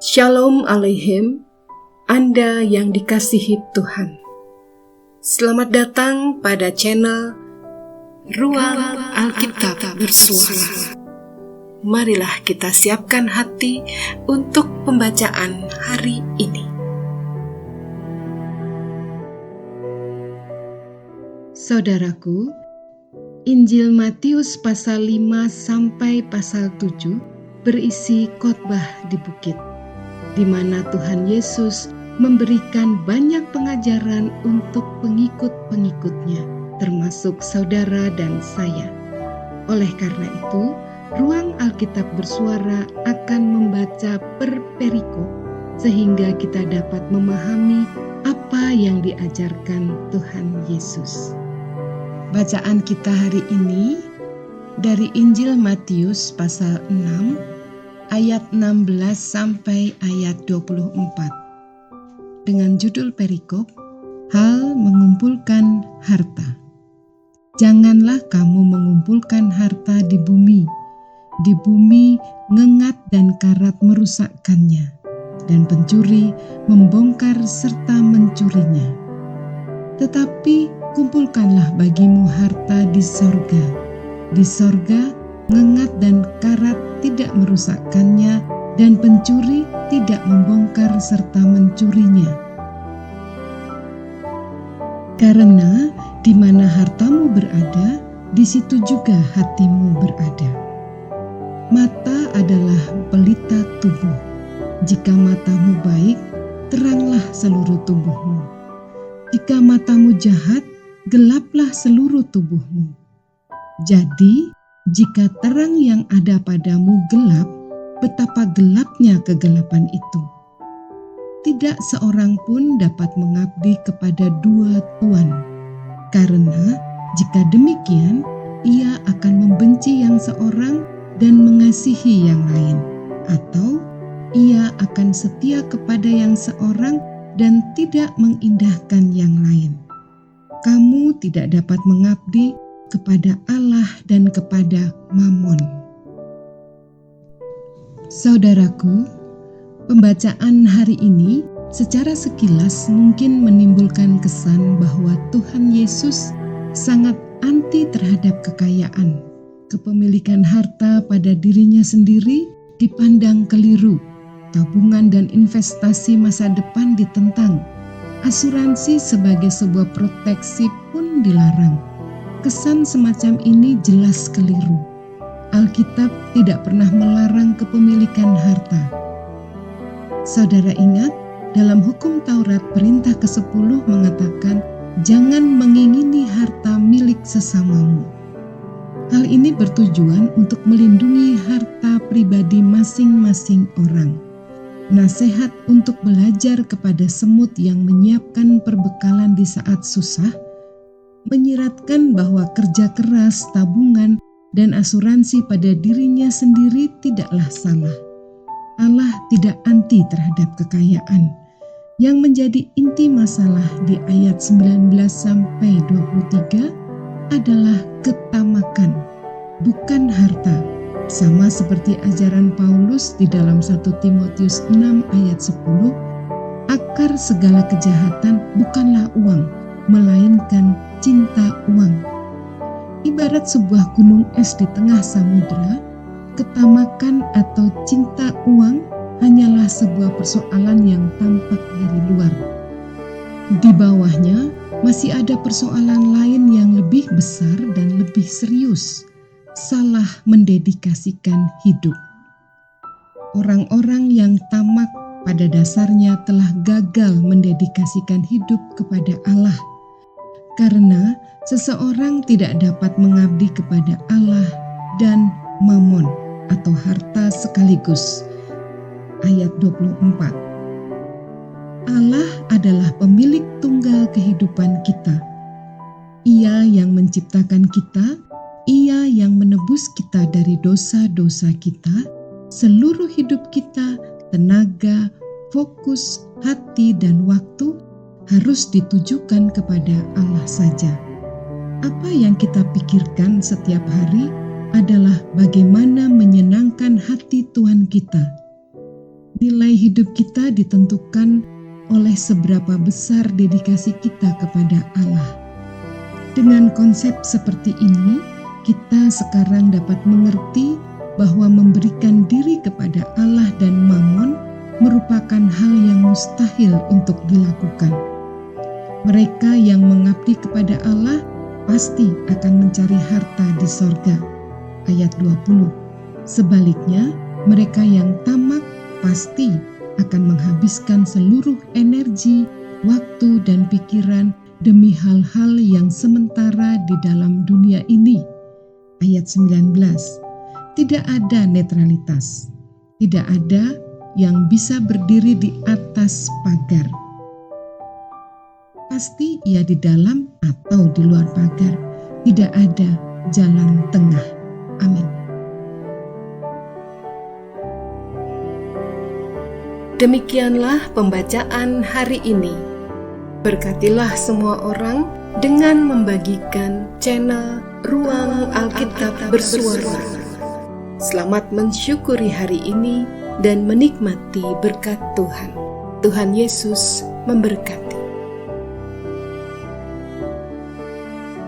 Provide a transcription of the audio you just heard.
Shalom Aleichem, Anda yang dikasihi Tuhan. Selamat datang pada channel Ruang Alkitab Bersuara. Marilah kita siapkan hati untuk pembacaan hari ini. Saudaraku, Injil Matius pasal 5 sampai pasal 7 berisi khotbah di bukit, di mana Tuhan Yesus memberikan banyak pengajaran untuk pengikut-pengikutnya, termasuk saudara dan saya. Oleh karena itu, Ruang Alkitab Bersuara akan membaca per perikop sehingga kita dapat memahami apa yang diajarkan Tuhan Yesus. Bacaan kita hari ini dari Injil Matius pasal 6 ayat 16 sampai ayat 24 dengan judul perikop Hal mengumpulkan harta. Janganlah kamu mengumpulkan harta di bumi ngengat dan karat merusakkannya, dan pencuri membongkar serta mencurinya. Tetapi kumpulkanlah bagimu harta di sorga. Di sorga ngengat dan karat tidak merusakkannya, dan pencuri tidak membongkar serta mencurinya. Karena di mana hartamu berada, di situ juga hatimu berada. Mata adalah pelita tubuh. Jika matamu baik, teranglah seluruh tubuhmu. Jika matamu jahat, gelaplah seluruh tubuhmu. Jadi, jika terang yang ada padamu gelap, betapa gelapnya kegelapan itu. Tidak seorang pun dapat mengabdi kepada dua tuan, karena jika demikian, ia akan membenci yang seorang dan mengasihi yang lain, atau ia akan setia kepada yang seorang dan tidak mengindahkan yang lain. Kamu tidak dapat mengabdi kepada Allah dan kepada Mamon. Saudaraku, pembacaan hari ini secara sekilas mungkin menimbulkan kesan bahwa Tuhan Yesus sangat anti terhadap kekayaan. Kepemilikan harta pada dirinya sendiri dipandang keliru. Tabungan dan investasi masa depan ditentang. Asuransi sebagai sebuah proteksi pun dilarang. Kesan semacam ini jelas keliru. Alkitab tidak pernah melarang kepemilikan harta. Saudara ingat, dalam hukum Taurat perintah ke-10 mengatakan, jangan mengingini harta milik sesamamu. Hal ini bertujuan untuk melindungi harta pribadi masing-masing orang. Nasihat untuk belajar kepada semut yang menyiapkan perbekalan di saat susah, menyiratkan bahwa kerja keras, tabungan, dan asuransi pada dirinya sendiri tidaklah salah. Allah tidak anti terhadap kekayaan. Yang menjadi inti masalah di ayat 19-23 adalah ketamakan, bukan harta. Sama seperti ajaran Paulus di dalam 1 Timotius 6 ayat 10, akar segala kejahatan bukanlah uang, melainkan cinta uang. Ibarat sebuah gunung es di tengah samudera, ketamakan atau cinta uang hanyalah sebuah persoalan yang tampak dari luar. Di bawahnya masih ada persoalan lain yang lebih besar dan lebih serius, salah mendedikasikan hidup. Orang-orang yang tamak pada dasarnya telah gagal mendedikasikan hidup kepada Allah. Karena seseorang tidak dapat mengabdi kepada Allah dan Mamon atau harta sekaligus. Ayat 24. Allah adalah pemilik tunggal kehidupan kita. Ia yang menciptakan kita, Ia yang menebus kita dari dosa-dosa kita, seluruh hidup kita, tenaga, fokus, hati, dan waktu harus ditujukan kepada Allah saja. Apa yang kita pikirkan setiap hari adalah bagaimana menyenangkan hati Tuhan kita. nilai hidup kita ditentukan oleh seberapa besar dedikasi kita kepada Allah. Dengan konsep seperti ini, kita sekarang dapat mengerti bahwa memberikan diri kepada Allah dan Mammon merupakan hal yang mustahil untuk dilakukan. Mereka yang mengabdi kepada Allah pasti akan mencari harta di sorga. Ayat 20. Sebaliknya, mereka yang tamak pasti akan menghabiskan seluruh energi, waktu, dan pikiran demi hal-hal yang sementara di dalam dunia ini. Ayat 19. Tidak ada netralitas. Tidak ada yang bisa berdiri di atas pagar. Pasti ia di dalam atau di luar pagar. Tidak ada jalan tengah. Amin. Demikianlah pembacaan hari ini. Berkatilah semua orang dengan membagikan channel Ruang Alkitab Bersuara. Selamat mensyukuri hari ini dan menikmati berkat Tuhan. Tuhan Yesus memberkati.